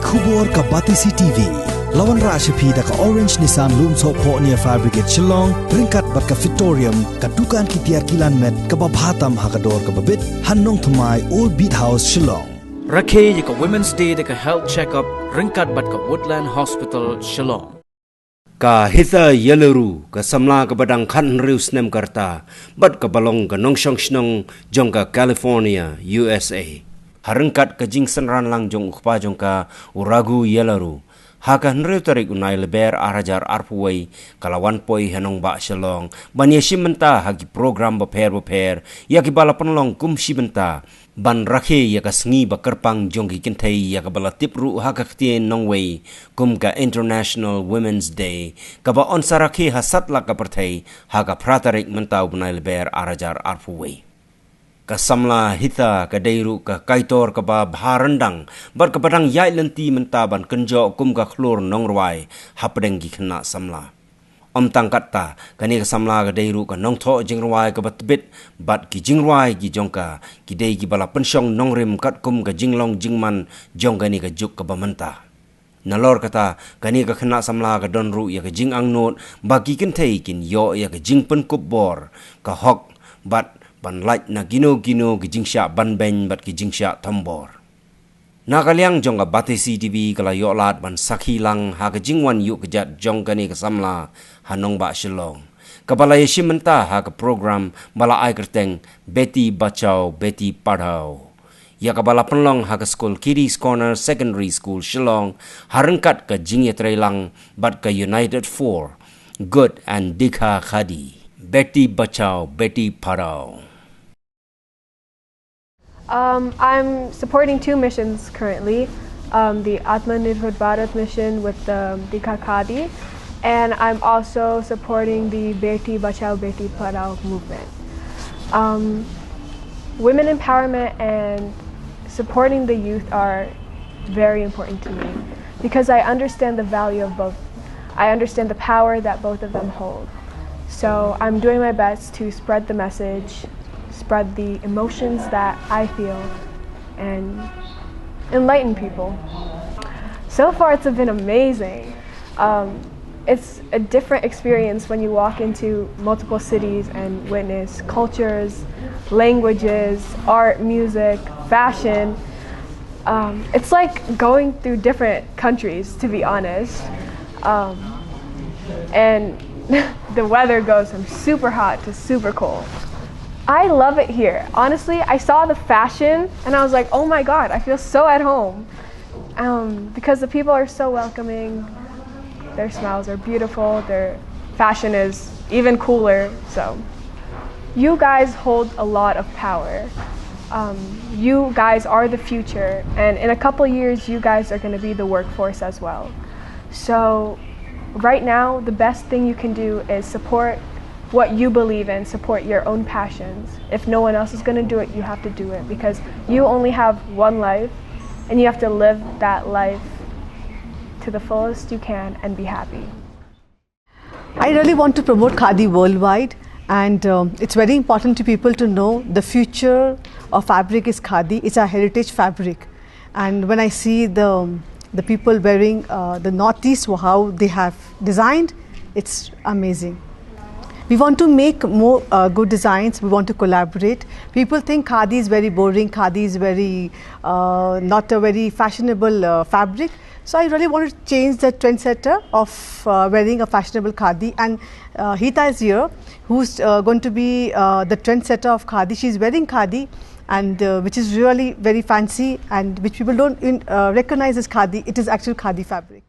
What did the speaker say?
Kubor ka Batisi TV. Lawan Rashapi da ka Orange Nissan Loom So Po near Fabricate Shillong. Ringkat bat ka Victorium ka Dukan ki Tiar Kilan Met ka Babhatam Hakador ka Babit Hannong Thamai Old Beat House Shillong. Rakhe ka Women's Day da ka health checkup ringkat bat ka Woodland Hospital Shillong. Ka Hitha Yelleru ka samla ka badang khan rius nem karta bat ka balong ka nongshong shnong jong ka California USA. Harengkat ka jingsan ran lang jong ukpa jong ka uragu Yelleru. Haka nriu tarik unai leber arajar arpuway kalawan poi henong ba Shillong ban yeshimenta hagi program beper yaki bala penlong kum shibenta ban rakhe yaka sngi ba kerpang jong ki Kynthei yaka bala tipru haka ktien nongway kum ka International Women's Day ka ba onsa rakhe hasat la ka perthai haka pratarik menta unai leber arajar arpuway. Kasamla Hitha ka deiru ka kaitor ka ba bharandang bar ka badang yai lenti mentaban kenjo kum ka khlor nongrwai hapdeng gi khna samla om tangkatta kani ka samla ka deiru ka nongtho jingrwai ka batbit bat ki jingrwai gi jongka ki dei gi bala pensyong nongrim kat kum ka jinglong jingman jongkani ka juk ka bamenta nalor kata kani ka khna samla ka donru ya ka jing angnot ba ki Kynthei kin yo ya ka jingpen kup bor ka hok bat ban light na gino ki jingsha ban ben bat ki jingsha thambor nakaliang jong ka Batisi TV kala yolat ban sakhi lang ha ka jingwan Iuhkjat jong kani ka samla hanong ba Shillong kabala yeshimenta ha ka program bala ai kerteng beti bachao beti padhao ya kabala penlong ha ka school Kiddies Corner Secondary School Shillong harengkat ka jingyetre lang bat ka United 4 good and dikha khadi beti bachao beti padhao. I'm supporting two missions currently, the Atmanirbhar Bharat mission with the Dikha Khadi, and I'm also supporting the Beti Bachao Beti Padhao movement. Women empowerment and supporting the youth are very important to me because I understand the value of both. I understand the power that both of them hold. So I'm doing my best to spread the message, spread the emotions that I feel, and enlighten people. So far it's been amazing. It's a different experience when you walk into multiple cities and witness cultures, languages, art, music, fashion. It's like going through different countries, to be honest. And the weather goes from super hot to super cold. I love it here. Honestly, I saw the fashion and I was like, oh my God, I feel so at home. Because the people are so welcoming, their smiles are beautiful, their fashion is even cooler. So you guys hold a lot of power. You guys are the future, and in a couple years, you guys are gonna be the workforce as well. So right now, the best thing you can do is support what you believe in, support your own passions. If no one else is going to do it, you have to do it because you only have one life and you have to live that life to the fullest you can and be happy. I really want to promote Khadi worldwide, and it's very important to people to know the future of fabric is Khadi. It's our heritage fabric, and when I see the people wearing the Northeast, how they have designed, it's amazing. We want to make more good designs. We want to collaborate. People think Khadi is very boring. Khadi is very not a very fashionable fabric. So I really want to change the trendsetter of wearing a fashionable Khadi. And Hitha is here, who's going to be the trendsetter of Khadi. She's wearing Khadi, and which is really very fancy and which people don't recognize as Khadi. It is actual Khadi fabric.